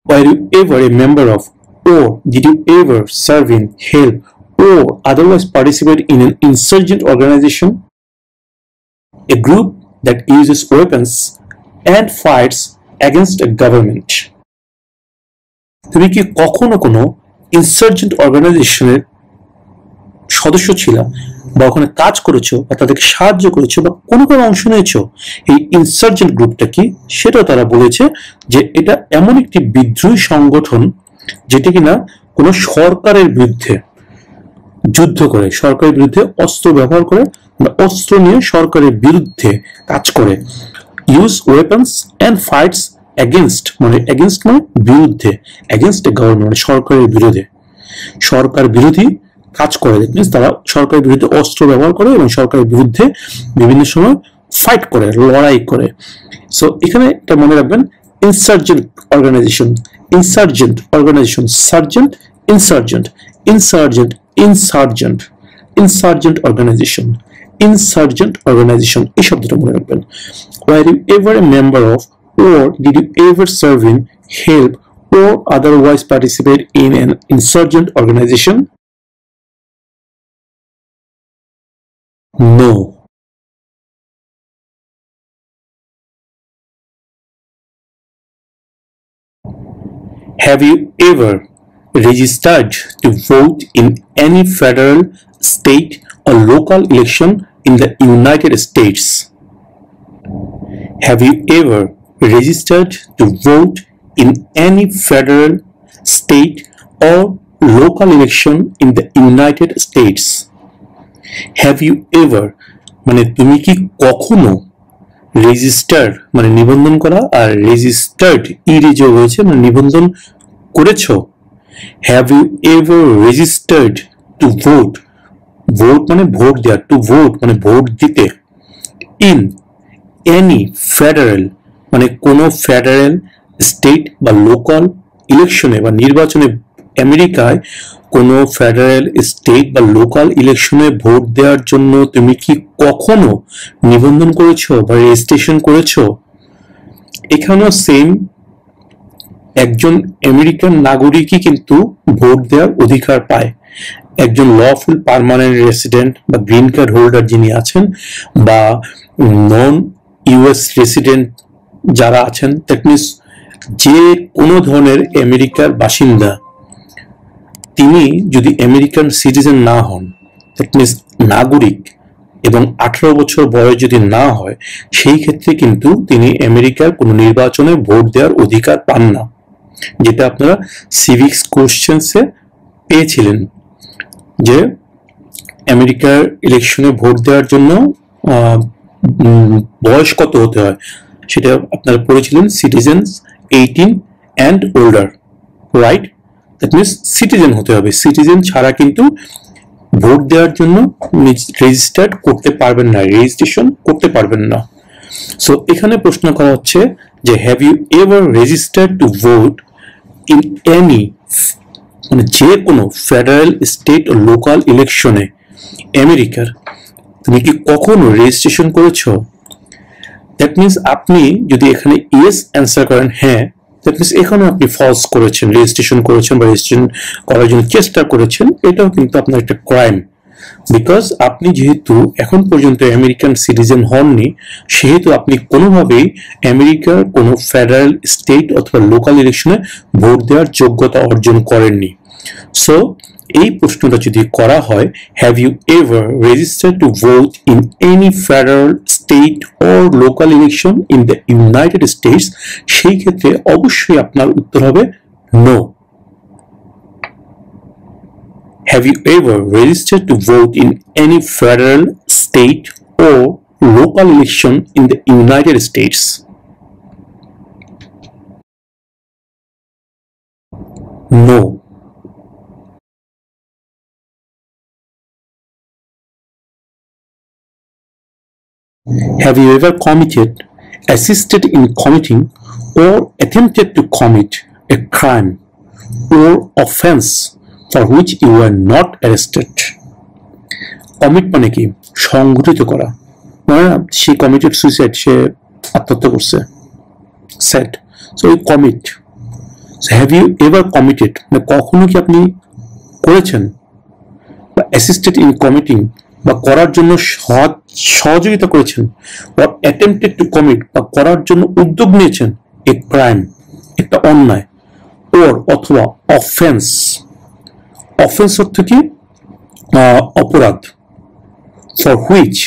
Were you ever a member of, or did you ever serve in, help, or otherwise participate in an insurgent organization? A group that uses weapons and fights against a government. তুমি কি কখনো কোনো insurgent অর্গানাইজেশনের সদস্য ছিল, বা ওখানে কাজ করেছো, বা তাদেরকে সাহায্য করেছো, বা কোনো অংশ নিয়েছো? এই ইনসার্জেন্ট গ্রুপটা কি, সেটাও তারা বলেছে যে এটা এমন একটি বিদ্রোহী সংগঠন যেটা কিনা কোনো সরকারের বিরুদ্ধে যুদ্ধ করে, সরকারের বিরুদ্ধে অস্ত্র ব্যবহার করে, অস্ত্র নিয়ে সরকারের বিরুদ্ধে কাজ করে। Use weapons and fights against, মানে এগেনস্ট মানে বিরুদ্ধে, এগেনস্ট এ গভর্নমেন্ট মানে সরকারের বিরুদ্ধে, সরকার বিরোধী কাজ করে। দ্যাট মিনস তারা সরকারের বিরুদ্ধে অস্ত্র ব্যবহার করে এবং সরকারের বিরুদ্ধে বিভিন্ন সময় ফাইট করে, লড়াই করে। সো এখানে এটা মনে রাখবেন, insurgent organisation, insurgent organisation, sergeant, insurgent, insurgent, insurgent, insurgent organisation, insurgent organisation, এই শব্দটা মনে রাখবেন। Were you ever a member of, or did you ever serve in, help, or otherwise participate in an insurgent organization? No. Have you ever registered to vote in any federal, state, or local election in the United States? Have you ever registered to vote in any federal, state, or local election in the United States? Have you ever মানে তুমি কি কখনো register মানে নিবন্ধন করা, আর registered ইরে যোগ হয়েছে মানে নিবন্ধন করেছো। Have you ever registered to vote, vote মানে ভোট দেওয়া, টু ভোট মানে ভোট দিতে, ইন এনি ফেডারেল মানে কোনো ফেডারেল, স্টেট বা লোকাল ইলেকশনে বা নির্বাচনে, আমেরিকায় কোনো ফেডারেল, স্টেট বা লোকাল ইলেকশনে ভোট দেওয়ার জন্য তুমি কি কখনো নিবন্ধন করেছো বা রেজিস্ট্রেশন করেছো? এখানেও সেম, একজন আমেরিকান নাগরিকই কিন্তু ভোট দেওয়ার অধিকার পায়। একজন লফুল পার্মানেন্ট রেসিডেন্ট বা গ্রিন কার্ড হোল্ডার যিনি আছেন, বা নন ইউএস রেসিডেন্ট যারা আছেন, দ্যাট মিনস যে কোনো ধরনের আমেরিকার বাসিন্দা, তিনি যদি আমেরিকান সিটিজেন না হন, দ্যাট মিনস নাগরিক, এবং 18 বছর বয়স যদি না হয়, সেই ক্ষেত্রে কিন্তু তিনি আমেরিকার কোনো নির্বাচনে ভোট দেওয়ার অধিকার পান না, যেটা আপনারা সিভিক্স কোশ্চেন্সে পেয়েছিলেন যে আমেরিকার ইলেকশনে ভোট দেওয়ার জন্য বয়স কত হতে হয়, সেটা আপনারা পড়েছিলেন, citizens 18 and older, right? That means citizen হতে হবে, সিটিজেন ছাড়া কিন্তু ভোট দেওয়ার জন্য রেজিস্টার্ড করতে পারবেন না, রেজিস্ট্রেশন করতে পারবেন না। সো এখানে প্রশ্ন করা হচ্ছে যে have you ever registered to vote in any, মানে যে কোনো ফেডারেল, স্টেট ও লোকাল ইলেকশনে আমেরিকার, তুমি কি কখনো রেজিস্ট্রেশন করেছো? দ্যাট মিনস আপনি যদি এখানে ইয়েস অ্যান্সার করেন, হ্যাঁ, দ্যাট মিনস এখানে আপনি ফলস করেছেন, রেজিস্ট্রেশন করেছেন বা রেজিস্ট্রেশন করার জন্য চেষ্টা করেছেন, এটাও কিন্তু আপনার একটা ক্রাইম। বিকজ আপনি যেহেতু এখন পর্যন্ত আমেরিকান সিটিজেন হননি, সেহেতু আপনি কোনোভাবেই আমেরিকার কোনো ফেডারেল, স্টেট অথবা লোকাল ইলেকশনে ভোট দেওয়ার যোগ্যতা অর্জন করেননি। সো এই প্রশ্নটা যদি করা হয়, have you ever registered to vote in any federal, state or local election in the United States, সেই ক্ষেত্রে অবশ্যই আপনার উত্তর হবে no. Have you ever registered to vote in any federal, state, or local election in the United States? No. Have you ever committed, assisted in committing, or attempted to commit a crime or offense for which you were not arrested? Commit মানে কি? সংগঠিত করা, মানে সে committed suicide, সে আত্মহত্যা করছে, set. So commit, So have you ever committed, মানে কখনো কি আপনি করেছেন বা অ্যাসিস্টেড ইন কমিটিং বা করার জন্য সহযোগিতা করেছেন, or attempted to commit বা করার জন্য উদ্যোগ নিয়েছেন a crime, একটা অন্যায়, or অথবা offense, offense অর্থ কি অপরাধ, for which,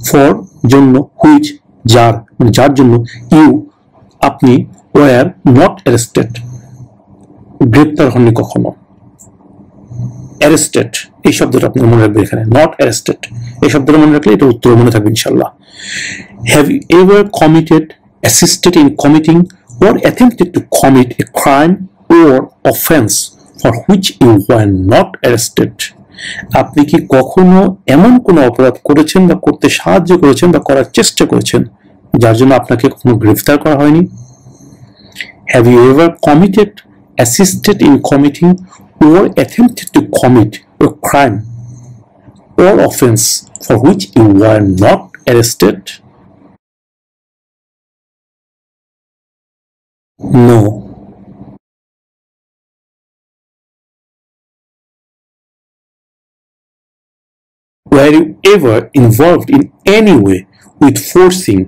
for জন্য, which যার, মানে যার জন্য you আপনি were not arrested, গ্রেপ্তার হননি কখনো। arrested এই শব্দটা আপনি মনে রাখবেন, এখানে not arrested এই শব্দটা মনে রাখলে এটা উত্তর মনে থাকবে ইনশাআল্লাহ। have you ever committed, assisted in committing or attempted to commit a crime or offense for which you were not arrested? আপনি কি কখনো এমন কোনো অপরাধ করেছেন বা করতে সাহায্য করেছেন বা করার চেষ্টা করেছেন যার জন্য আপনাকে কখনো গ্রেফতার করা হয়নি? have you ever committed, assisted in committing or attempted to commit a crime or offense for which you were not arrested? No. Were you ever involved in any way with forcing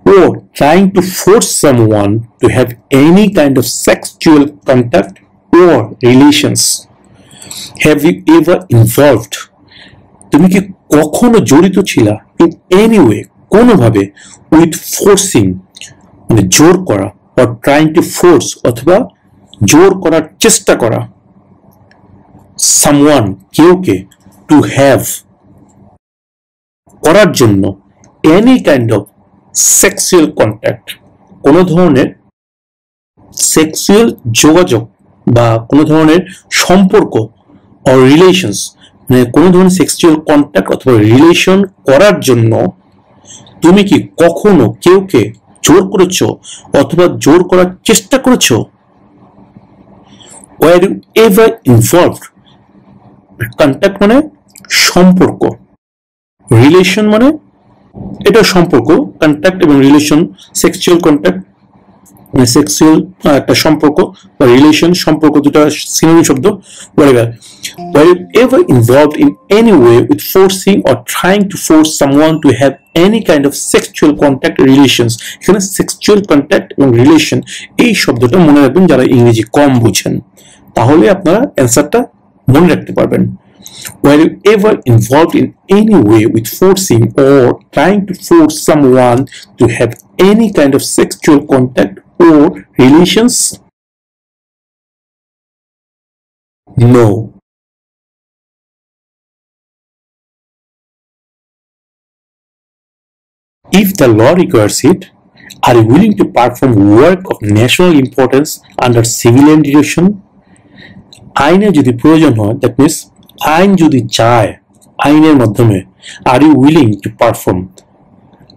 or trying to force someone to have any kind of sexual contact or relations? Have you ever involved, তুমি কি কখনো জড়িত ছিলা in any way, কোনোভাবে, with forcing মানে জোর করা, or trying to force অথবা জোর করার চেষ্টা করা, someone কেউকে, to have করার জন্য, any kind of sexual contact কোনো ধরনের সেক্সুয়াল যোগাযোগ বা কোনো ধরনের সম্পর্ক, or relations মানে কোনো ধরনের সেক্সুয়াল কন্ট্যাক্ট অথবা রিলেশন করার জন্য তুমি কি কখনো কেউকে জোর করেছো অথবা জোর করার চেষ্টা করেছো? were you ever involved, contact মানে সম্পর্ক, রিলেশন মানে এটা সম্পর্ক, কন্ট্যাক্ট এবং রিলেশন, সেক্সুয়াল কন্ট্যাক্ট মানে সেক্সুয়াল একটা সম্পর্ক বা রিলেশন, সম্পর্ক দুটো সিনোনিম শব্দ। whatever, were you ever involved in any way with forcing or trying to force someone to have any kind of sexual contact or relations? এখানে sexual contact এবং relation এই শব্দটা মনে রাখবেন যারা ইংরেজি কম বুঝেন, তাহলে আপনারা অ্যান্সারটা মনে রাখতে পারবেন। Were you ever involved in any way with forcing or trying to force someone to have any kind of sexual contact or relations? No. If the law requires it, are you willing to perform work of national importance under civilian direction? আইনে যদি প্রয়োজন হয়, that means আইন যদি চায়, আইনের মাধ্যমে, are you willing to perform,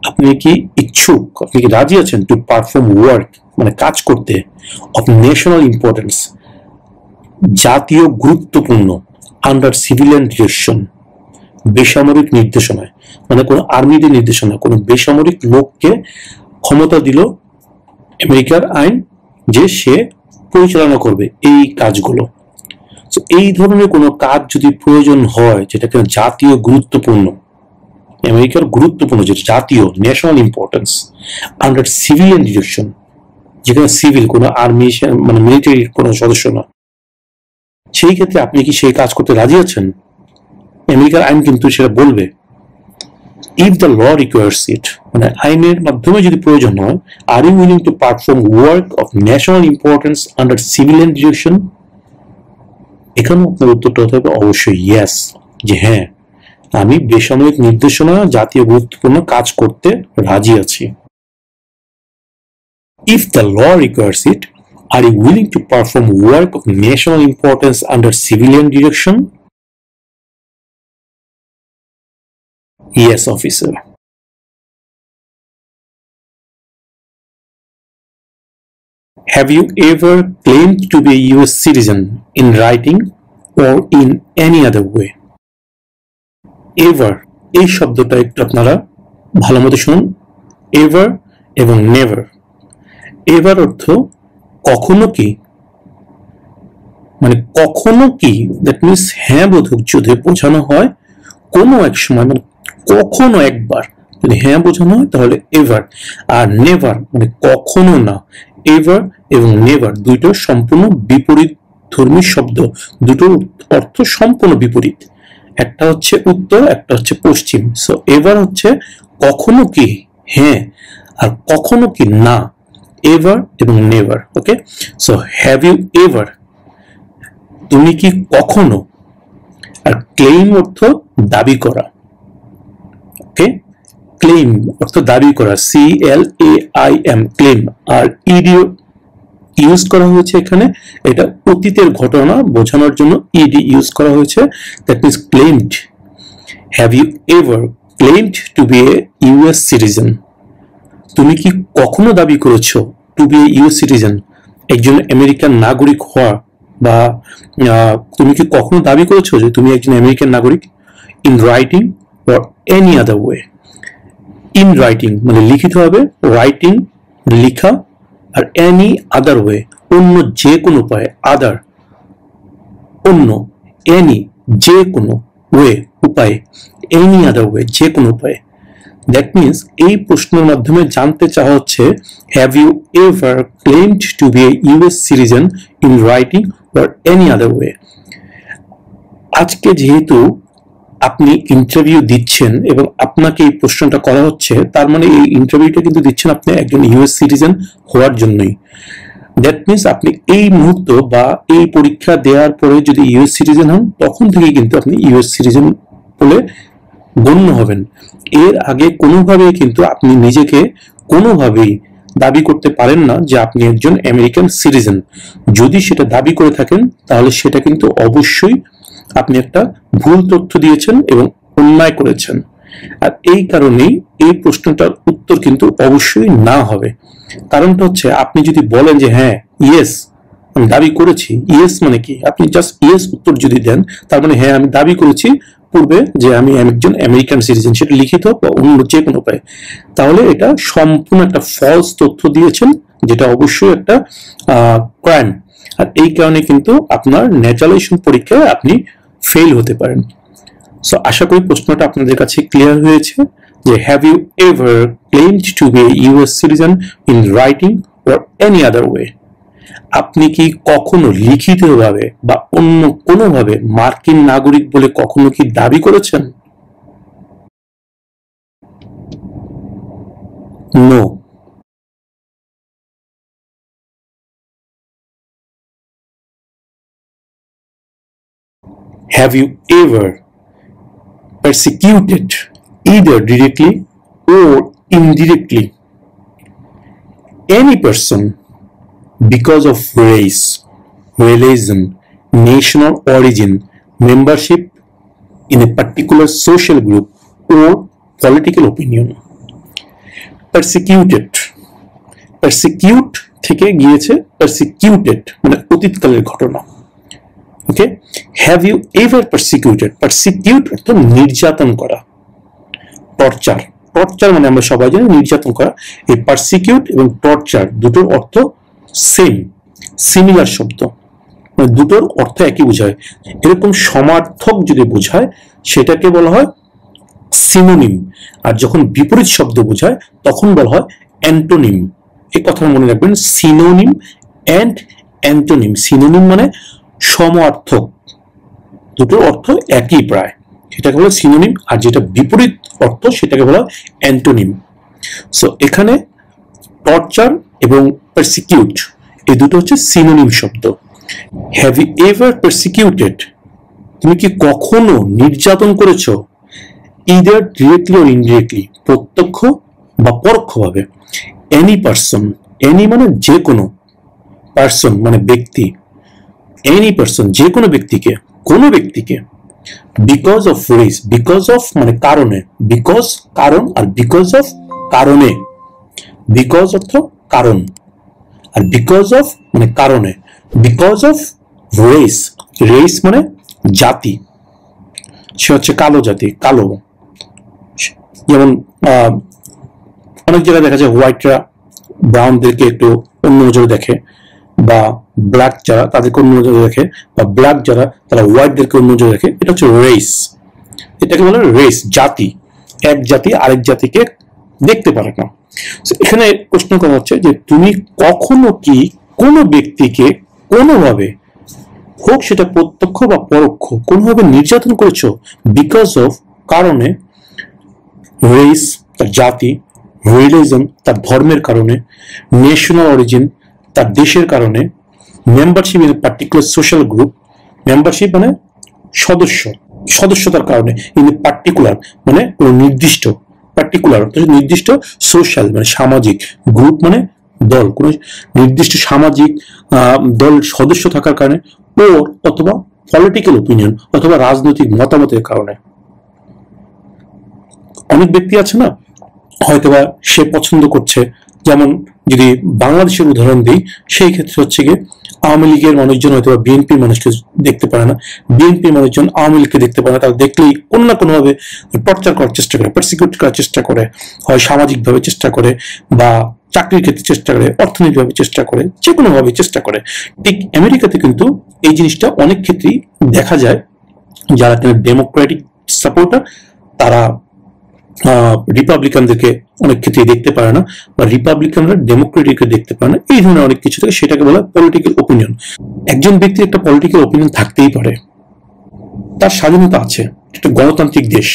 আপনি কি ইচ্ছুক, আপনি কি রাজি আছেন টু পারফর্ম ওয়ার্ক মানে কাজ করতে, অফ ন্যাশনাল ইম্পর্টেন্স জাতীয় গুরুত্বপূর্ণ, আন্ডার সিভিলিয়ান ডিরেকশন বেসামরিক নির্দেশনায়, মানে কোনো আর্মিদের নির্দেশনা, কোনো বেসামরিক লোককে ক্ষমতা দিল আমেরিকার আইন যে সে পরিচালনা করবে এই কাজগুলো। এই ধরনের কোনো কাজ যদি প্রয়োজন হয় যেটাকে জাতীয় গুরুত্বপূর্ণ, আমেরিকার গুরুত্বপূর্ণ, যেটা জাতীয় national importance, under civilian direction, যেখানে সিভিল কোনো আর্মি মানে মিলিটারির কোনো সদস্য না, সেই ক্ষেত্রে আপনি কি সেই কাজ করতে রাজি আছেন? আমেরিকার আইন কিন্তু সেটা বলবে। If the law requires it মানে আইনের মাধ্যমে যদি প্রয়োজন হয়, are you willing to perform work of national importance under civilian direction? এখানে আপনার উত্তরটা হতে হবে অবশ্যই ইয়েস, যে হ্যাঁ আমি বেসামরিক নির্দেশনা জাতীয় গুরুত্বপূর্ণ কাজ করতে রাজি আছি। If the law requires it, are you willing to perform work of national importance under civilian direction? Yes, officer. Have you ever claimed to be a US citizen in writing or in any other way? Ever এই শব্দটা একটু আপনারা ভালো মতো শুনুন, ever এবং never। ever অর্থ কখনো কি মানে কখনো কি, দ্যাট মিনস হ্যাঁ বোধক যদি বোঝানো হয় কোনো এক সময়, মানে কখনো একবার যদি হ্যাঁ বোঝানো হয় তাহলে এভার। আর নেভার মানে কখনো না। এভার এবং নেভার দুইটো সম্পূর্ণ বিপরীত ধর্মী শব্দ, দুটোর অর্থ সম্পূর্ণ বিপরীত। একটা হচ্ছে উত্তর, একটা হচ্ছে পশ্চিম। সো এভার হচ্ছে কখনো কি হ্যাঁ, আর কখনো কি না, এভার এবং never. Okay, so have you ever, তুমি কি কখনো। আর ক্লেইম অর্থ দাবি করা। ওকে, ক্লেইম অর্থ দাবি করা, CLAIM, claim. R E D use করা হয়েছে এখানে, এটা অতীতের ঘটনা বোঝানোর জন্য ইডি ইউজ করা হয়েছে, that means claimed. Have you ever claimed to be a US citizen, তুমি কি কখনো দাবি করেছো to be a US citizen, একজন আমেরিকান নাগরিক হওয়া, বা তুমি কি কখনো দাবি করেছো যে তুমি একজন আমেরিকান নাগরিক? In writing or any other way. In writing মানে লিখিত হবে, রাইটিং লিখা, আর এনি আদার ওয়ে অন্য যে কোনো উপায়ে, আদার অন্য, এনি যে কোনো, ওয়ে উপায়ে, এনি আদার ওয়ে যে কোনো উপায়ে। দ্যাট মিনস এই প্রশ্নের মাধ্যমে জানতে চাওয়া হচ্ছে have you ever claimed to be a US citizen in writing or any other way. আজকে যেহেতু আপনি ইন্টারভিউ দিচ্ছেন এবং আপনাকে এই প্রশ্নটা করা হচ্ছে, তার মানে এই ইন্টারভিউটা কিন্তু দিচ্ছেন আপনি একজন ইউএস সিটিজেন হওয়ার জন্যই। দ্যাট মিনস আপনি এই মুহূর্ত বা এই পরীক্ষা দেওয়ার পরে যদি ইউএস সিটিজেন হন, তখন থেকেই কিন্তু আপনি ইউএস সিটিজেন বলে গণ্য হবেন। এর আগে কোনোভাবেই কিন্তু আপনি নিজেকে কোনোভাবেই দাবি করতে পারেন না যে আপনি একজন আমেরিকান সিটিজেন। যদি সেটা দাবি করে থাকেন তাহলে সেটা কিন্তু অবশ্যই আপনি একটা ভুল তথ্য দিয়েছেন এবং অন্যায় করেছেন। আর এই কারণেই এই প্রশ্নটার উত্তর কিন্তু অবশ্যই না হবে। কারণটা হচ্ছে আপনি যদি বলেন যে হ্যাঁ ইয়েস আমি দাবি করেছি, ইয়েস মানে কি, আপনি জাস্ট ইয়েস উত্তর যদি দেন তার মানে হ্যাঁ আমি দাবি করেছি পূর্বে যে আমি একজন আমেরিকান সিটিজেন, সেটা লিখিত বা অন্য যে কোনো উপায়ে, তাহলে এটা সম্পূর্ণ একটা ফলস তথ্য দিয়েছেন, যেটা অবশ্যই একটা ক্রাইম। আর এই কারণে কিন্তু আপনার ন্যাচারালাইজেশন পরীক্ষায় আপনি ফেল হতে পারেন। সো আশা করি প্রশ্নটা আপনাদের কাছে ক্লিয়ার হয়েছে যে have you ever claimed to be a US citizen in writing or any other way, আপনি কি কখনো লিখিতভাবে বা অন্য কোনোভাবে মার্কিন নাগরিক বলে কখনো কি দাবি করেছেন? No. Have you ever persecuted either directly or indirectly any person because of race, religion, national origin, membership in a particular social group or political opinion? Persecuted, persecute থেকে গিয়েছে persecuted মানে অতীতকালের ঘটনা। ওকে, হ্যাভ ইউ এভার পারসিকিউটেড, পারসিকিউট অর্থ নির্যাতন করা, torture, torture মানে আমরা সবাই জানি নির্যাতন করা। এই পারসিকিউট এবং টর্চার দুটোর অর্থ সেম, সিমিলার শব্দ, মানে দুটোর অর্থ একই বোঝায়। এরকম সমার্থক যদি বোঝায় সেটাকে বলা হয় সিনোনিম, আর যখন বিপরীত শব্দ বোঝায় তখন বলা হয় অ্যান্টোনিম। এই কথা মনে রাখবেন, সিনোনিম অ্যান্ড অ্যান্টোনিম। সিনোনিম মানে সমার্থক, দুটোর অর্থ একই প্রায়, সেটাকে বলা সিনোনিম, আর যেটা বিপরীত অর্থ সেটাকে বলা অ্যান্টোনিম। সো এখানে টর্চার এবং পারসিকিউট এই দুটো হচ্ছে সিনোনিম শব্দ। হ্যাভ ইউ এভার পারসিকিউটেড, তুমি কি কখনো নির্যাতন করেছো? ইদার ডিরেক্টলি অর ইনডিরেক্টলি, প্রত্যক্ষ বা পরোক্ষভাবে। এনি পারসন, এনি মানে যে কোনো, পারসন মানে ব্যক্তি, এনি পারসন যে কোনো ব্যক্তিকে, কোনো ব্যক্তিকে। Because of race, because of মানে কারণে, বিকজ কারণ, আর বিকজ অফ কারণে, বিকজ অর্থ কারণ, আর বিকজ অফ মানে কারণে। বিকজ অফ রেস, রেস মানে জাতি, সে হচ্ছে কালো জাতি, কালো। যেমন অনেক জায়গায় দেখা যায় হোয়াইটরা ব্রাউনদেরকে একটু অন্য নজরে দেখে, বা ব্ল্যাক যারা তাদেরকে অন্য নজরে রাখে, বা ব্ল্যাক যারা তারা হোয়াইটদেরকে অন্য নজরে রাখে, এটা হচ্ছে রেস। এটাকে বলে রেস, জাতি। এক জাতি আরেক জাতিকে দেখতে পারে না। এখানে প্রশ্ন করা হচ্ছে যে তুমি কখনো কি কোনো ব্যক্তিকে কোনোভাবে, হোক সেটা প্রত্যক্ষ বা পরোক্ষ, কোনোভাবে নির্যাতন করেছো বিকজ অফ, কারণে, রেস তার জাতি, রিলিজন তার ধর্মের কারণে, ন্যাশনাল অরিজিন তার দেশের কারণে, membership in particular social group, membership মানে সদস্যতার কারণে, ইন পার্টিকুলার মানে কোনো নির্দিষ্ট, পার্টিকুলার নির্দিষ্ট, সোশ্যাল মানে সামাজিক, গ্রুপ মানে দল, কোনো নির্দিষ্ট সামাজিক দল সদস্য থাকার কারণে, ওর অথবা পলিটিক্যাল ওপিনিয়ন অথবা রাজনৈতিক মতামতের কারণে। অনেক ব্যক্তি আছে না, হয়তোবা সে পছন্দ করছে, যেমন যদি বাংলাদেশের উদাহরণ দিই, সেই ক্ষেত্রে হচ্ছে গিয়ে আওয়ামী লীগের মানুষজন হয়তো বিএনপি মানুষকে দেখতে পারে না, বিএনপি মানুষজন আওয়ামী লীগকে দেখতে পারে না, তারা দেখলেই কোনো না কোনোভাবে টর্চার করার চেষ্টা করে, পারসিকিউট করার চেষ্টা করে, হয় সামাজিকভাবে চেষ্টা করে, বা চাকরির ক্ষেত্রে চেষ্টা করে, অর্থনৈতিকভাবে চেষ্টা করে, যে কোনোভাবে চেষ্টা করে। ঠিক আমেরিকাতে কিন্তু এই জিনিসটা অনেক ক্ষেত্রেই দেখা যায়, যারা কিনা ডেমোক্রেটিক সাপোর্টার তারা রিপাবলিকানদেরকে অনেক ক্ষেত্রে দেখতে পারে না, বা রিপাবলিকানরা ডেমোক্রেটিককে দেখতে পারে না, এই ধরনের অনেক কিছু থাকে, সেটাকে বলা পলিটিক্যাল ওপিনিয়ন। একজন ব্যক্তির একটা পলিটিক্যাল ওপিনিয়ন থাকতেই পারে, তার স্বাধীনতা আছে, একটা গণতান্ত্রিক দেশ,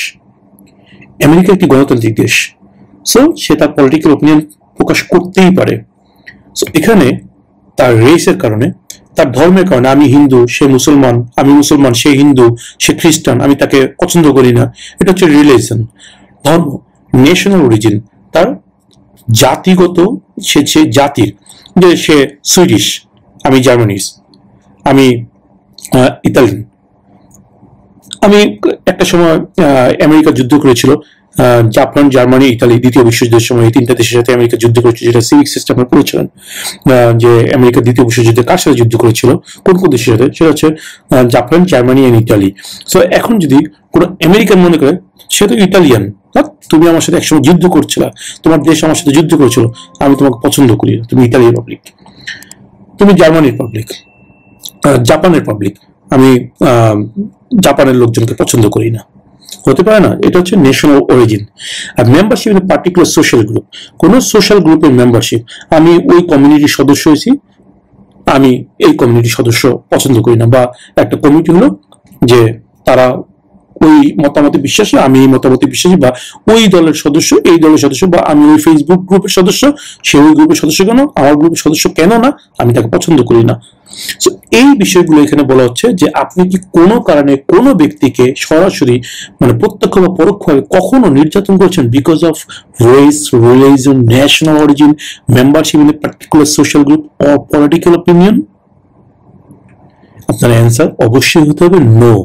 আমেরিকা একটি গণতান্ত্রিক দেশ, সো সে তার পলিটিক্যাল ওপিনিয়ন প্রকাশ করতেই পারে। সো এখানে তার রেসের কারণে, তার ধর্মের কারণে, আমি হিন্দু সে মুসলমান, আমি মুসলমান সে হিন্দু, সে খ্রিস্টান আমি তাকে পছন্দ করি না, এটা হচ্ছে রিলিজন, ধর্ম। ন্যাশনাল অরিজিন তার জাতিগত, সে জাতির, যে সে সুইডিশ, আমি জার্মানিস, আমি ইতালিয়ান। আমি একটা সময় আমেরিকা যুদ্ধ করেছিল, জাপান, জার্মানি, ইতালি, দ্বিতীয় বিশ্বযুদ্ধের সময় এই তিনটা দেশের সাথে আমেরিকা যুদ্ধ করেছিল, যেটা সিভিক সিস্টেমে পড়েছিলেন, যে আমেরিকা দ্বিতীয় বিশ্বযুদ্ধে কার সাথে যুদ্ধ করেছিল, কোন কোন দেশের সাথে, সেটা হচ্ছে Japan, Germany and Italy. So এখন যদি কোনো আমেরিকান মনে করে সে তো ইটালিয়ান, তুমি আমার সাথে একসময় যুদ্ধ করছিল, তোমার দেশ আমার সাথে যুদ্ধ করেছিল, আমি তোমাকে পছন্দ করি না, তুমি ইতালি রিপাবলিক, তুমি জার্মানি রিপাবলিক, জাপান রিপাবলিক, আমি জাপানের লোকজনকে পছন্দ করি না, হতে পারে না। এটা হচ্ছে ন্যাশনাল অরিজিন। আর membership in particular social group, কোন সোশ্যাল গ্রুপের মেম্বারশিপ, আমি ওই কমিউনিটির সদস্য হয়েছি, আমি এই কমিউনিটির সদস্য পছন্দ করি না, বা একটা কমিটি হলো যে তারা ওই মতামতে বিশ্বাসী, আমি এই মতামতে বিশ্বাসী, বা ওই দলের সদস্য এই দলের সদস্য, বা আমি ওই ফেসবুক গ্রুপের সদস্য, সে ওই গ্রুপের সদস্য কেন, আমার গ্রুপের সদস্য কেন না, আমি তাকে পছন্দ করি না। এই বিষয়গুলো এখানে বলা হচ্ছে যে আপনি কি কোনো কারণে কোনো ব্যক্তিকে সরাসরি মানে প্রত্যক্ষ বা পরোক্ষভাবে কখনো নির্যাতন করছেন because of race, religion, national origin, membership in a particular social group or political opinion? আপনার অ্যান্সার অবশ্যই হতে হবে নো,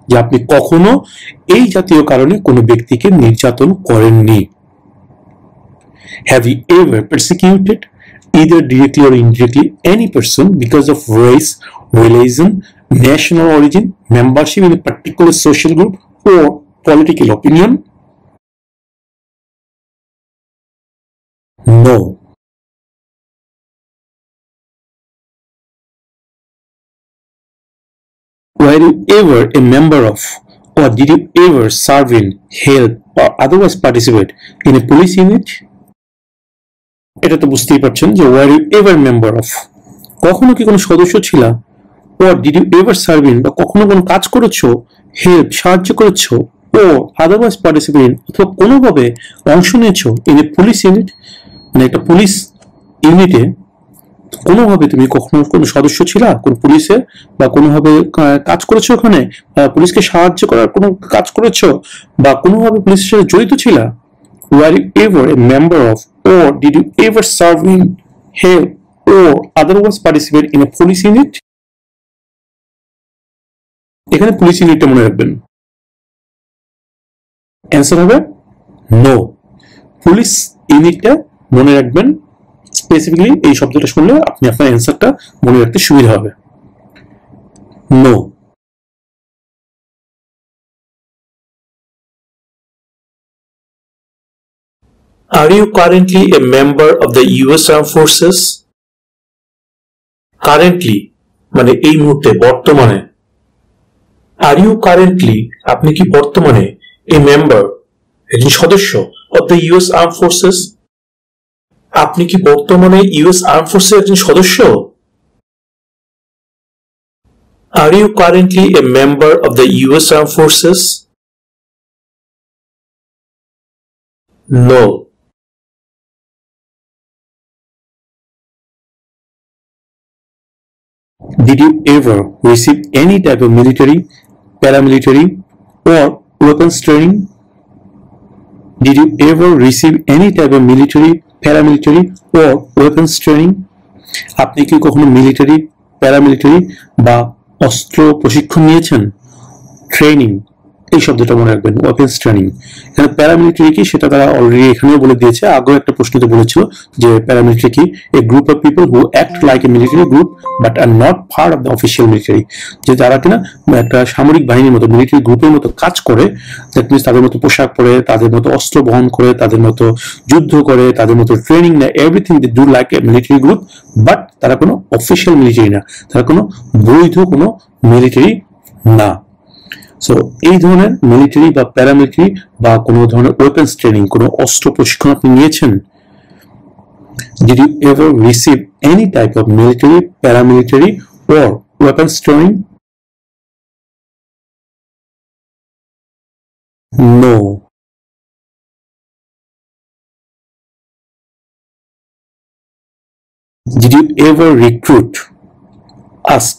যে আপনি কখনো এই জাতীয় কারণে কোনো ব্যক্তিকে নির্যাতন করেননি। Have you ever persecuted, either directly or indirectly, any person because of race, religion, national origin, membership in a particular social group, or political opinion? No. Were you ever a member of, or did you ever serve in, help, or otherwise participate in a police unit? এটা তো বুঝতেই পারছেন যে were you ever member of, কখনো কি কোনো সদস্য ছিলা, or did you ever serve in, বা কখনো কোনো কাজ করেছো, হেল্প সাহায্য করেছো, ও আদারওয়াইজ পার্টিসিপেট অথবা কোনোভাবে অংশ নিয়েছো ইন এ পুলিশ ইউনিট, মানে একটা পুলিশ ইউনিটে কোনোভাবে তুমি কখনো কোনো সদস্য ছিলা কোন পুলিশের, বা কোনোভাবে কাজ করেছো ওখানে, পুলিশকে সাহায্য করার কোনো কাজ করেছো, বা কোনোভাবে পুলিশের সাথে জড়িত ছিলা? Were you ever a member of, or did you ever serve in, help, or otherwise participate in a police unit? এখানে পুলিশ ইউনিটটা মনে রাখবেন, অ্যান্সার হবে নো। পুলিশ ইউনিটটা মনে রাখবেন, স্পেসিফিক্যালি এই শব্দটা শুনলে আপনি আপনার অ্যান্সারটা মনে রাখতে সুবিধা হবে, no. Are you currently a member of the US Armed Forces? Currently মানে এই মুহূর্তে বর্তমানে, আর ইউ কারেন্টলি আপনি কি বর্তমানে এ মেম্বার একজন সদস্য of the US arm forces, আপনি কি বর্তমানে ইউএস আর্ম ফোর্সের একজন সদস্য? Are you currently a member of the US arm forces? No. Did you ever receive any type of military, paramilitary, or weapons training? Did you ever receive any type of military, paramilitary, or weapons training? আপনি কি কখনো military, paramilitary বা অস্ত্র প্রশিক্ষণ নিয়েছেন? Training এই শব্দটা মনে রাখবেন, ওয়েপন্স ট্রেনিং। এখানে প্যারামিলিটারি কি সেটা তারা অলরেডি এখানেও বলে দিয়েছে, আগেও একটা প্রশ্নতে বলেছিল যে প্যারামিলিটারি কি a group of people who act like a military group but are not part of the official military, যে যারা কিনা একটা সামরিক বাহিনীর মতো মিলিটারি গ্রুপের মতো কাজ করে, দ্যাট মিনস তাদের মতো পোশাক পরে, তাদের মতো অস্ত্র বহন করে, তাদের মতো যুদ্ধ করে, তাদের মতো ট্রেনিং নেয়, everything they do like a military group, but তারা কোনো অফিসিয়াল মিলিটারি না, তারা কোনো বৈধ কোনো মিলিটারি না। সো এই ধরনের মিলিটারি বা প্যারামিলিটারি বা কোনো ধরনের ওয়েপন্স ট্রেনিং, কোনো অস্ত্র প্রশিক্ষণ আপনি নিয়েছেন? Did you ever receive any type of military, paramilitary or weapons training? No. Did you ever recruit, ask,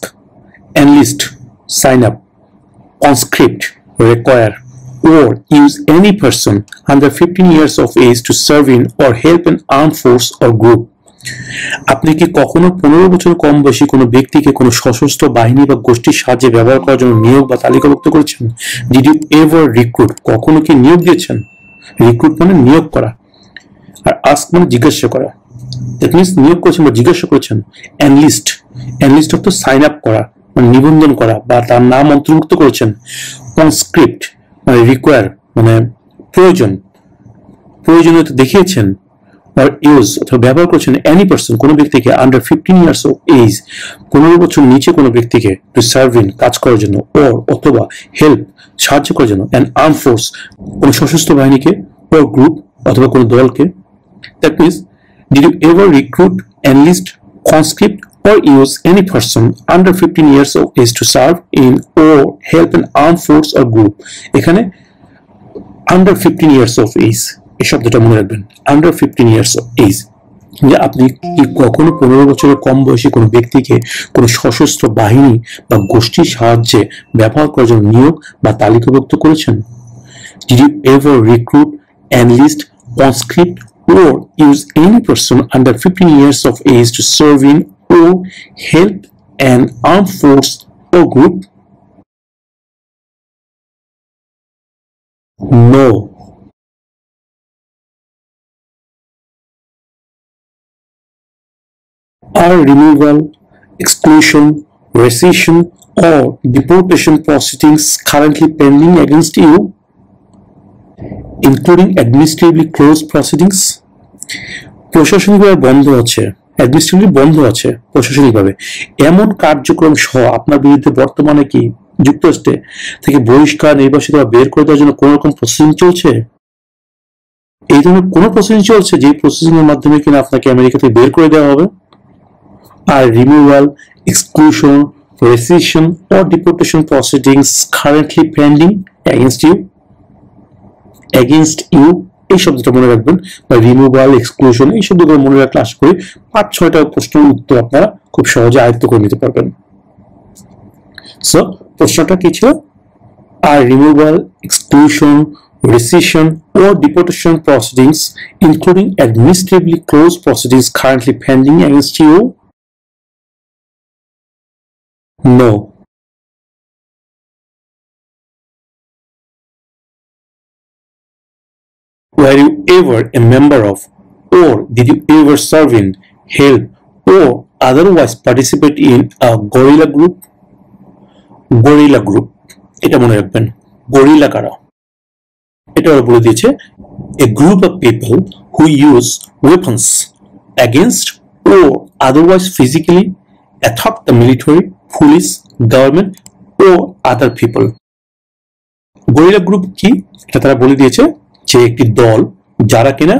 enlist, sign up, conscript, require, or use any person under 15 years of age to serve in or help an armed force or group? আপনি কি কখনো 15 বছর কম বয়সী কোনো ব্যক্তিকে কোনো সশস্ত্র বাহিনী বা গোষ্ঠীর সাহায্যে ব্যবহার করার জন্য নিয়োগ বা তালিকাভুক্ত করেছেন? ডিড ইউ এভার রিক্রুট, কখনো কি নিয়োগ দিয়েছেন? রিক্রুট মানে নিয়োগ করা, আর আস্ক মানে জিজ্ঞাসা করা, দ্যাট মিনস নিয়োগ করেছেন বা জিজ্ঞাসা করেছেন। এনলিস্ট, এনলিস্ট অর্থ সাইন আপ করা মানে নিবন্ধন করা বা তার নাম অন্তর্ভুক্ত করেছেন। কনস্ক্রিপ্ট মানে রিকোয়ার মানে প্রয়োজন, প্রয়োজনীয়তা দেখিয়েছেন। আর ইউজ অথবা ব্যবহার করছেন এনি পার্সন কোনো ব্যক্তিকে আন্ডার 15 ইয়ার্স অফ এজ 15 বছর নিচে কোনো ব্যক্তিকে টু সার্ভ ইন কাজ করার জন্য, ওর অথবা হেল্প সাহায্য করার জন্য, অ্যান আর্ম ফোর্স কোনো সশস্ত্র বাহিনীকে, ওর গ্রুপ অথবা কোনো দলকে। That means did you ever recruit, enlist, conscript or use any person under 15 years of age to serve in or help an armed force or group? এখানে under 15 years of age এই শব্দটা মনে রাখবেন, under 15 years of age, যে আপনি কি কখনো 15 বছরের কম বয়সী কোনো ব্যক্তিকে কোনো সশস্ত্র বাহিনী বা গোষ্ঠীর সাহায্যে ব্যবহার করার জন্য নিয়োগ বা তালিকাভুক্ত করেছেন? Did you ever recruit, enlist, conscript or use any person under 15 years of age to serve in or help an armed force or group? No. Are removal, exclusion, rescission or deportation proceedings currently pending against you, including administratively closed proceedings? প্রশাসনিকভাবে বন্ধ আছে, administratively বন্ধ আছে প্রশাসনিকভাবে এমন কার্যক্রম সহ আপনার বিরুদ্ধে বর্তমানে কি যুক্তরাষ্ট্রে থেকে বহিষ্কার, নির্বাসিত বা বের করে দেওয়ার জন্য কোন রকম প্রসেসিং চলছে? এই ধরনের কোন প্রসেসিং চলছে যে প্রসেসিং এর মাধ্যমে কিনা আপনাকে আমেরিকা থেকে বের করে দেওয়া হবে? আর removal, exclusion, rescission or deportation proceedings currently pending against you? against you এই শব্দটা মনে রাখবেন, বা রিমুভাল, এক্সক্লুশন এই শব্দগুলো মনে রাখলে আশা করি 5-6টা প্রশ্নের উত্তর আপনারা খুব সহজে আয়ত্ত করে নিতে পারবেন। সো প্রশ্নটা কি ছিল? আর removal, exclusion, rescission or deportation proceedings including administratively closed proceedings currently pending against you? No. Were you ever a member of or did you ever serve in, help or otherwise participate in a guerrilla group? Guerrilla group এটা মনে রাখবেন, gorilla কারা এটা ওরা বলে দিয়েছে, a group of people who use weapons against or otherwise physically attack the military, police, government or other people. Gorilla group কি এটা তারা বলে দিয়েছে যে একটি দল যারা কিনা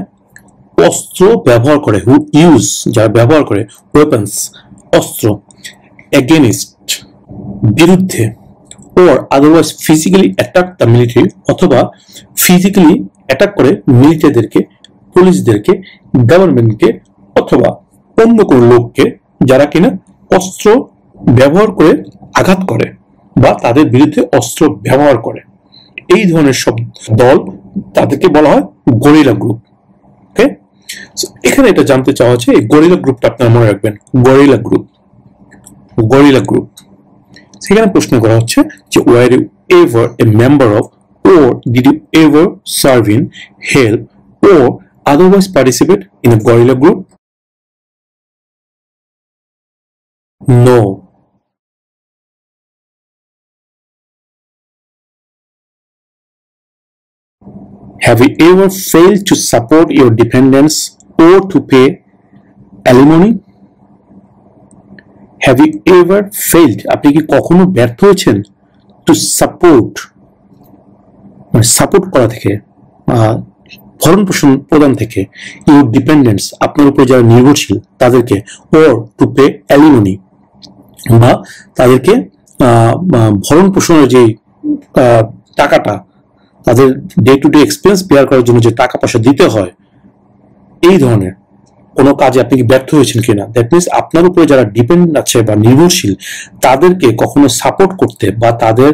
অস্ত্র ব্যবহার করে, হু ইউজ, যারা ব্যবহার করে ওয়েপন্স, অস্ত্র, এগেনিস্ট, বিরুদ্ধে, or otherwise physically attack the military, অথবা ফিজিক্যালি অ্যাটাক করে মিলিটারিদেরকে, পুলিশদেরকে, গভর্নমেন্টকে অথবা অন্য কোনো লোককে যারা কিনা অস্ত্র ব্যবহার করে আঘাত করে বা তাদের বিরুদ্ধে অস্ত্র ব্যবহার করে, এই ধরনের সব দল তাদেরকে বলা হয় গরিলা গ্রুপ। ওকে, এখানে এটা জানতে চাওয়া হচ্ছে এই গরিলা গ্রুপটা আপনারা মনে রাখবেন, গরিলা গ্রুপ, গরিলা গ্রুপ। সেখানে প্রশ্ন করা হচ্ছে যে were you ever a member of or did you ever serve in, help or otherwise participate in a guerrilla group? No. Have you ever failed to support your dependents or to pay alimony? Have you ever failed, আপনি কি কখনো ব্যর্থ হয়েছেন to support, support করা থেকে, ভরণ পোষণ প্রদান থেকে, ইউর ডিপেন্ডেন্টস, আপনার উপর যারা নির্ভরশীল তাদেরকে, ওর টু পে অ্যালিমনি, বা তাদেরকে ভরণ পোষণের যে টাকাটা, তাদের day to day expense bear করার জন্য যে টাকা পয়সা দিতে হয়, এই ধরনের কোনো কাজে আপনি কি ব্যর্থ হয়েছেন কিনা। দ্যাট মিনস আপনার উপরে যারা ডিপেন্ডেন্ট আছে বা নির্ভরশীল তাদেরকে কখনো সাপোর্ট করতে বা তাদের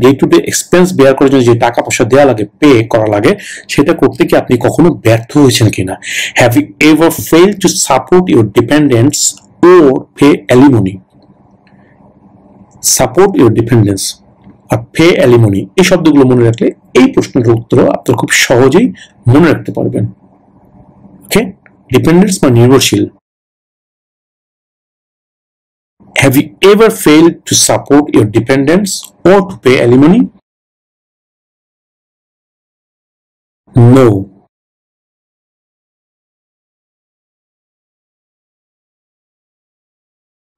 day to day expense bear করার জন্য যে টাকা পয়সা দেওয়া লাগে, পে করা লাগে, সেটা করতে কি আপনি কখনো ব্যর্থ হয়েছেন কিনা। Have you ever fail to support your dependents or pay alimony. Support your dependence আর পে অ্যালিমনি, এই শব্দগুলো মনে রাখলে এই প্রশ্নের উত্তর আপনারা খুব সহজেই মনে রাখতে পারবেন। ওকে, ডিপেন্ডেন্টস বা নির্ভরশীল। Have you ever failed to support your dependents or to pay alimony? No.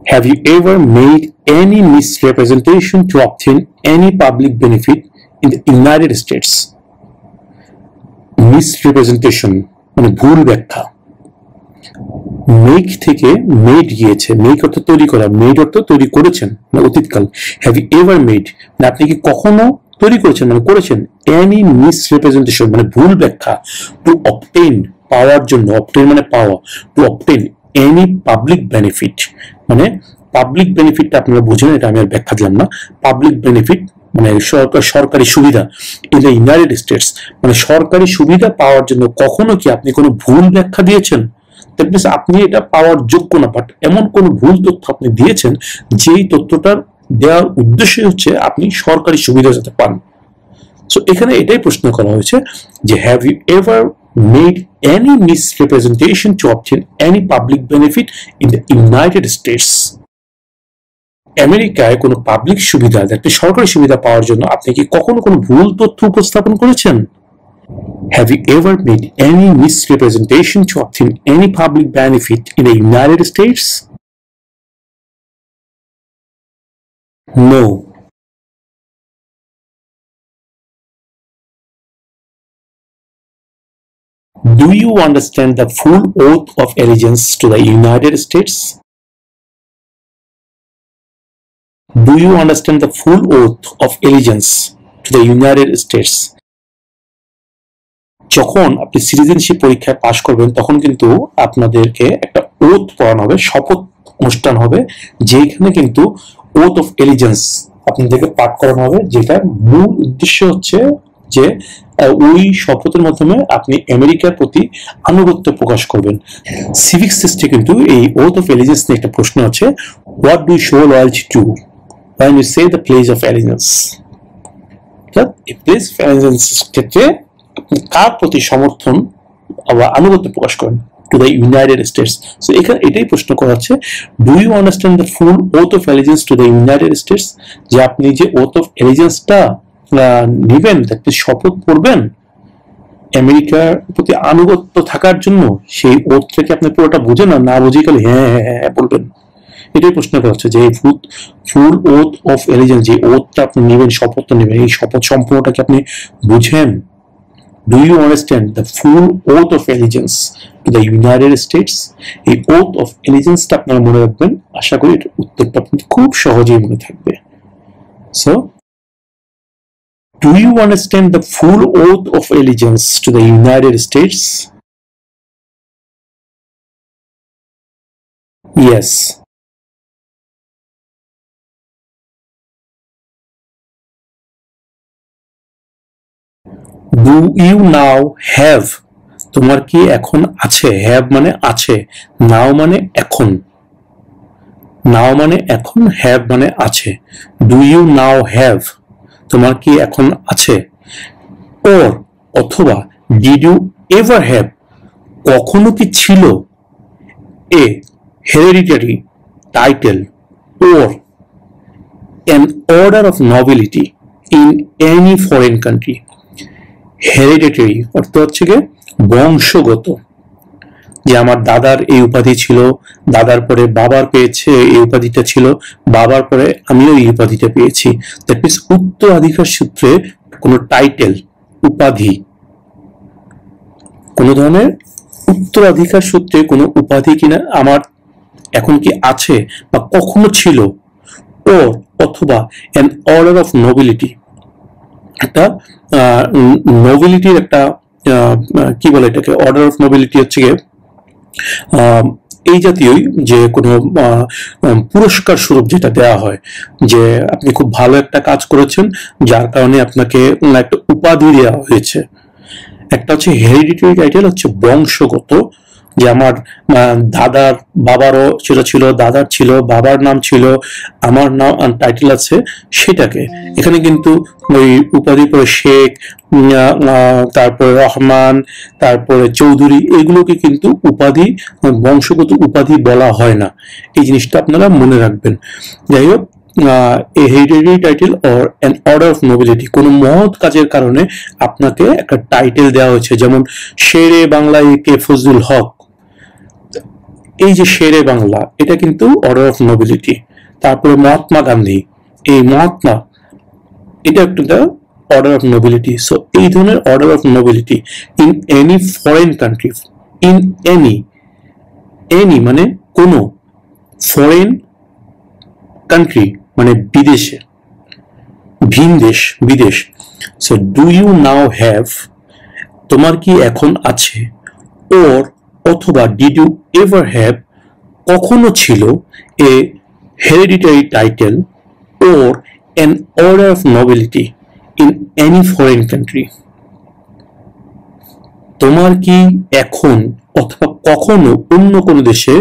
Have you ever made any misrepresentation to obtain any public benefit in the United States? Misrepresentation মানে ভুল ব্যাখ্যা। মেক থেকে মেড গিয়েছে, make অর্থ তৈরি করা, made অর্থ তৈরি করেছেন মানে অতীতকাল। হ্যাভ ইউ এভার মেড মানে আপনি কি কখনো তৈরি করেছেন মানে করেছেন এনি মিসরিপ্রেজেন্টেশন মানে ভুল ব্যাখ্যা, টু অবটেইন পাওয়ার জন্য, অবটেইন মানে পাওয়া, two obtain any public benefit মানে পাবলিক বেনিফিটটা আপনারা বুঝেন, এটা আমি আর ব্যাখ্যা দিলাম না। পাবলিক বেনিফিট মানে সরকারি সুবিধা ইন দ্য ইউনাইটেড স্টেটস মানে সরকারি সুবিধা পাওয়ার জন্য কখনো কি আপনি কোনো ভুল ব্যাখ্যা দিয়েছেন। দ্যাট মিনস আপনি এটা পাওয়ার যোগ্য না, বাট এমন কোন ভুল তথ্য আপনি দিয়েছেন যেই তথ্যটার দেওয়ার উদ্দেশ্য হচ্ছে আপনি সরকারি সুবিধা যাতে পান। সো এখানে এটাই প্রশ্ন করা হয়েছে যে have you ever made any misrepresentation to obtain any public benefit in the United States. আমেরিকায় কোনো পাবলিক সুবিধা, সরকারি সুবিধা পাওয়ার জন্য আপনি কি কখনো কোনো ভুল তথ্য উপস্থাপন করেছেন? Have you ever made any misrepresentation to obtain any public benefit in the United States? No. Do you understand the full oath of allegiance to the United States? Do you understand the full oath of allegiance to the United States? যখন আপনি citizenship পরীক্ষায় পাশ করবেন তখন কিন্তু আপনাদেরকে একটা oath পড়ানো হবে, শপথ অনুষ্ঠান হবে, যেখানে কিন্তু ওথ অফ এলিজেন্স আপনাদেরকে পাঠ করানো হবে, যেটার মূল উদ্দেশ্য হচ্ছে যে ওই শপথের মাধ্যমে আপনি আমেরিকার প্রতি আনুগত্য প্রকাশ করবেন। সিভিক্স টেস্টে কিন্তু এই ওথ অফ এলিজেন্স নিয়ে একটা প্রশ্ন আছে, what do you show loyalty to when you say the pledge of allegiance? এই প্লেজ অফ অ্যালিজেন্স ক্ষেত্রে কার প্রতি সমর্থন বা আনুগত্য প্রকাশ করেন? To the United States. So এখানে এটাই প্রশ্ন করা হচ্ছে, do you understand the full oath of allegiance to the United States, যে আপনি যে ওথ অফ অ্যালিজেন্সটা নিবেন, শপথ করবেন আমেরিকার প্রতি আনুগত্য থাকার জন্য, সেই ওথটাকে আপনি পুরোটা বুঝেন না বুঝে গেলে হ্যাঁ হ্যাঁ হ্যাঁ বলবেন, এটাই প্রশ্ন করা হচ্ছে যে ফুল ওথ অফ এলিজেন্স, যে ওথটা আপনি নেবেন, শপথটা নেবেন, এই শপথ সম্পূর্ণটাকে আপনি বুঝেন? Do you understand the full oath of allegiance to the United States? এই ওথ অফ এলিজেন্সটা আপনারা মনে রাখবেন। আশা করি এটার উত্তরটা আপনাদের খুব সহজেই মনে থাকবে। So do you understand the full oath of allegiance to the United States? Yes. Do you now have? তোমার কি এখন আছে? have মানে আছে, now মানে এখন, now মানে এখন, have মানে আছে। Do you now have? তোমার কি এখন আছে? or অথবা did you ever have? কখনো কি ছিল a hereditary title or an order of nobility in any foreign country? hereditary অর্থ হচ্ছে গিয়ে বংশগত, যে আমার দাদার এই উপাধি ছিল, দাদার পরে বাবার পেয়েছে এই উপাধিটা ছিল, বাবার পরে আমিও এই উপাধিটা পেয়েছি। দ্যাট মিনস উত্তরাধিকার সূত্রে কোনো টাইটেল, উপাধি, কোন ধরনের উত্তরাধিকার সূত্রে কোনো উপাধি কিনা আমার এখন কি আছে বা কখনো ছিল, ও অথবা an order of nobility, একটা নোবিলিটির একটা কি বলে এটাকে, অর্ডার অফ নোবিলিটি হচ্ছে গিয়ে এই জাতীয়ই যে কোনো পুরস্কার স্বরূপ যেটা দেওয়া হয়, যে আপনি খুব ভালো একটা কাজ করেছেন যার কারণে আপনাকে একটা উপাধি দেওয়া হয়েছে। একটা হচ্ছে হেরিডিটারি টাইটেল, হচ্ছে বংশগত, যে আমার দাদার বাবারও সেটা ছিল, দাদার ছিল, বাবার নাম ছিল, আমার নাম টাইটেল আছে, সেটাকে এখানে কিন্তু ওই উপাধি পরে শেখ, তারপরে রহমান, তারপরে চৌধুরী, এগুলোকে কিন্তু উপাধি, বংশগত উপাধি বলা হয় না। এই জিনিসটা আপনারা মনে রাখবেন। যাই হোক, a hereditary title or an order of nobility, কোনো মহৎ কাজের কারণে আপনাকে একটা টাইটেল দেওয়া হয়েছে, যেমন শেরে বাংলা কে ফজলুল হক, এই যে শেরে বাংলা, এটা কিন্তু অর্ডার অফ নোবিলিটি। তারপরে মহাত্মা গান্ধী, এই মহাত্মা, এটা একটা অর্ডার অফ নোবিলিটি। সো এই ধরনের order of nobility in any foreign country, in any মানে কোনো, ফরেন কান্ট্রি মানে বিদেশে, ভিন দেশ, বিদেশ। So do you now have, তোমার কি এখন আছে, ওর অথবা ডিড ইউ এভার হ্যাভ, কখনো ছিল, a hereditary title or an order of nobility in any foreign country? তোমার কি এখন অথবা কখনো অন্য কোনো দেশে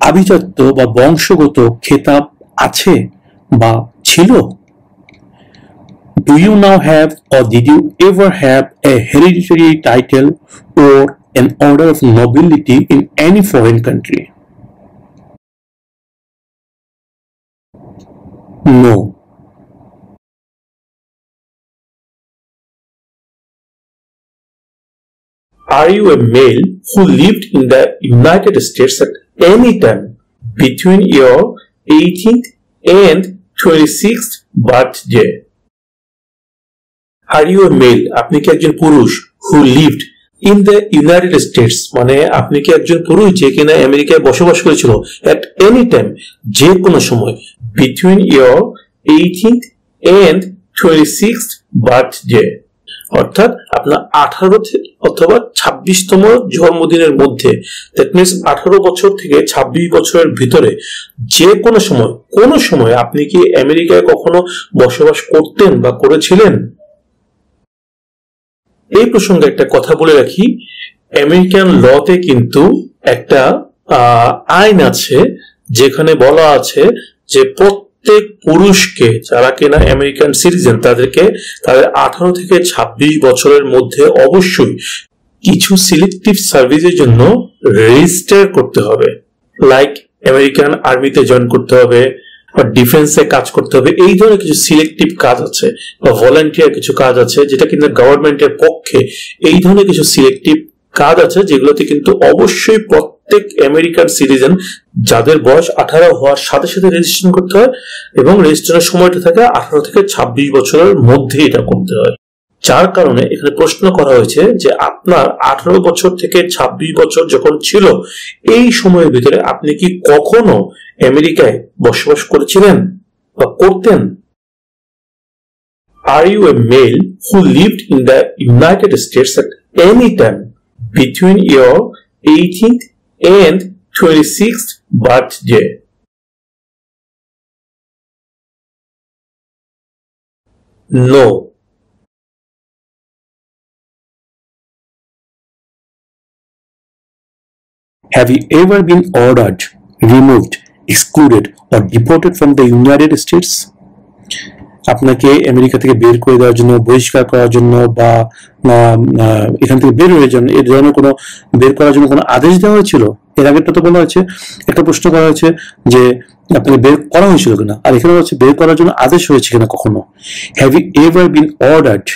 আভিজাত্য বা বংশগত খেতাব আছে বা ছিল? Do you now have or did you ever have a hereditary title or an order of nobility in any foreign country? No. Are you a male who lived in the United States at any time between your 18th and 26th birthday? Are you a male? আপনি কি একজন পুরুষ who lived in the United States, মানে আপনি কি একজন পুরুষ যে কিনা আমেরিকায় বসবাস করেছিল at any time, যে কোনো সময়, between your 18th and 26th birthday, অর্থাৎ আপনার 18 অথবা 26তম জন্মদিনের মধ্যে। দ্যাট মিনস 18 বছর থেকে 26 বছরের ভিতরে যে কোনো সময় আপনি কি আমেরিকায় কখনো বসবাস করতেন বা করেছিলেন? এই প্রসঙ্গে একটা কথা বলে রাখি, আমেরিকান লতে কিন্তু একটা আইন আছে যেখানে বলা আছে যে প্রত্যেক পুরুষকে, যারা কিনা আমেরিকান সিটিজেন, তাদেরকে তাদের 18 থেকে 26 বছরের মধ্যে অবশ্যই কিছু সিলেক্টিভ সার্ভিসের জন্য রেজিস্টার করতে হবে। লাইক আমেরিকান আর্মিতে জয়েন করতে হবে বা ডিফেন্সে কাজ করতে হবে। এই ধরনের কিছু সিলেক্টিভ কাজ আছে বা ভলান্টিয়ার কিছু কাজ আছে, যেটা কিন্তু গভর্নমেন্টের পক্ষে এই ধরনের কিছু সিলেক্টিভ কাজ আছে, যেগুলোতে কিন্তু অবশ্যই প্রত্যেক আমেরিকান সিটিজেন যাদের বয়স 18 হওয়ার সাথে সাথে রেজিস্ট্রেশন করতে হয় এবং রেজিস্ট্রেশনের সময়টা থাকে 18 থেকে 26 বছরের মধ্যে এটা করতে হয়। যার কারণে এখানে প্রশ্ন করা হয়েছে যে আপনার 18 বছর থেকে 26 বছর যখন ছিল এই সময়ের ভিতরে আপনি কি কখনো আমেরিকায় বসবাস করেছিলেন বা করতেন? Are you a male who lived in the United States at any time between your 18th and 26th birthday? No. Have you ever been ordered, removed, excluded or deported from the United States? আপনাকে America থেকে বের করে দেওয়ার জন্য, বহিষ্কার করার জন্য বা এখান থেকে বের হয়ে যান এই ধরনের কোনো বের করার জন্য কোনো আদেশ দেওয়া হয়েছিল? এর আগেরটা তো বলা হয়েছে, একটা প্রশ্ন করা হয়েছে যে আপনাকে বের করা হয়েছিল কিনা, আর এখানে হচ্ছে বের করার জন্য আদেশ হয়েছে কিনা কখনো। Have you ever been ordered,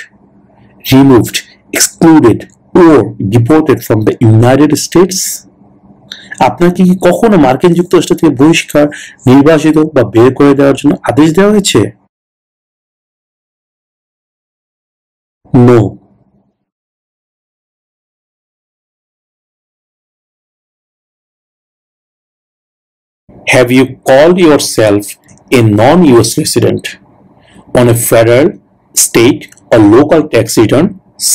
removed, excluded or deported from the United States? আপনাকে কি কখনো মার্কিন যুক্তরাষ্ট্র থেকে বহিষ্কার, নির্বাসিত বা বের করে দেওয়ার জন্য আদেশ দেওয়া হয়েছে? No. Have you called yourself a non-US resident on a federal, state or local tax return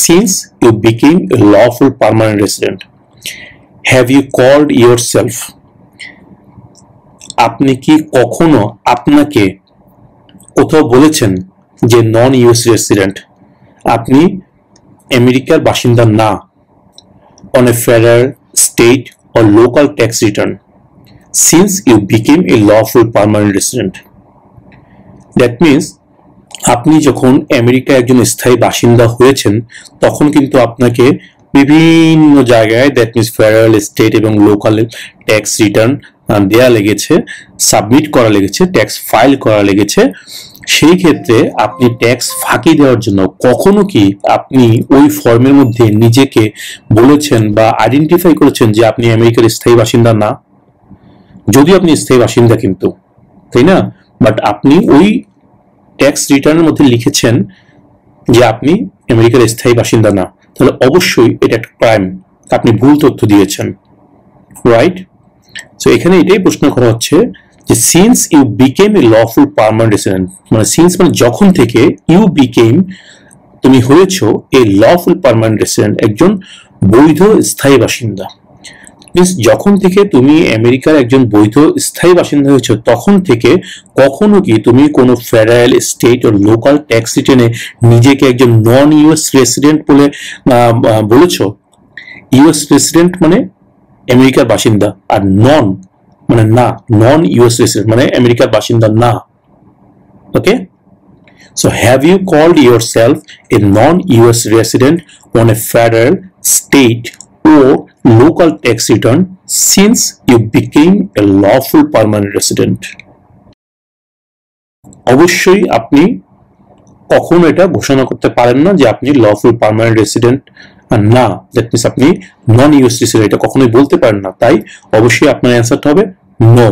since you became a lawful permanent resident? Have you called yourself? আপনি কি কখনো আপনাকে কোথাও বলেছেন যে নন ইউএস রেসিডেন্ট, আপনি আমেরিকার বাসিন্দা না, on a federal, state or local tax return since you became a lawful permanent resident? That means আপনি যখন আমেরিকায় একজন স্থায়ী বাসিন্দা হয়েছেন তখন কিন্তু আপনাকে বিভিন্ন জায়গায়, দ্যাট মিনস ফেডারেল, স্টেট এবং লোকাল ট্যাক্স রিটার্ন দেয়া লেগেছে, সাবমিট করা লেগেছে, ট্যাক্স ফাইল করা লেগেছে। সেই ক্ষেত্রে আপনি ট্যাক্স ফাঁকি দেওয়ার জন্য কখনো কি আপনি ওই ফর্মের মধ্যে নিজেকে বলেছেন বা আইডেন্টিফাই করেছেন যে আপনি আমেরিকার স্থায়ী বাসিন্দা না? যদিও আপনি স্থায়ী বাসিন্দা কিন্তু, তাই না? বাট আপনি ওই ট্যাক্স রিটার্নের মধ্যে লিখেছেন যে আপনি আমেরিকার স্থায়ী বাসিন্দা না, তাহলে অবশ্যই এটা একটা ক্রাইম, আপনি ভুল তথ্য দিয়েছেন, রাইট? সো এখানে এটাই প্রশ্ন করা হচ্ছে যে since you became a lawful permanent resident, মানে সিন্স মানে যখন থেকে, ইউ বিকেম তুমি হয়েছো এ লফুল পার্মানেন্ট রেসিডেন্ট একজন বৈধ স্থায়ী বাসিন্দা। মিন্স যখন থেকে তুমি আমেরিকার একজন বৈধ স্থায়ী বাসিন্দা হয়েছো তখন থেকে কখনো কি তুমি কোনো ফেডারেল, স্টেট ও লোকাল ট্যাক্স রিটার্নে নিজেকে একজন নন ইউএস রেসিডেন্ট বলে বলেছো? ইউএস রেসিডেন্ট মানে আমেরিকার বাসিন্দা, আর নন মানে না, নন ইউএস রেসিডেন্ট মানে আমেরিকার বাসিন্দা না। Okay, so have you called yourself a non US resident on a federal, state or local tax return since you became a lawful permanent resident? অবশ্যই আপনি কখনো এটা ঘোষণা করতে পারেন না যে আপনি লফুল পার্মানেন্ট রেসিডেন্ট না, দ্যাট মিনস আপনি নন ইউএস রেসিডেন্ট, এটা কখনোই বলতে পারেন না। তাই অবশ্যই আপনার অ্যান্সারটা হবে নো।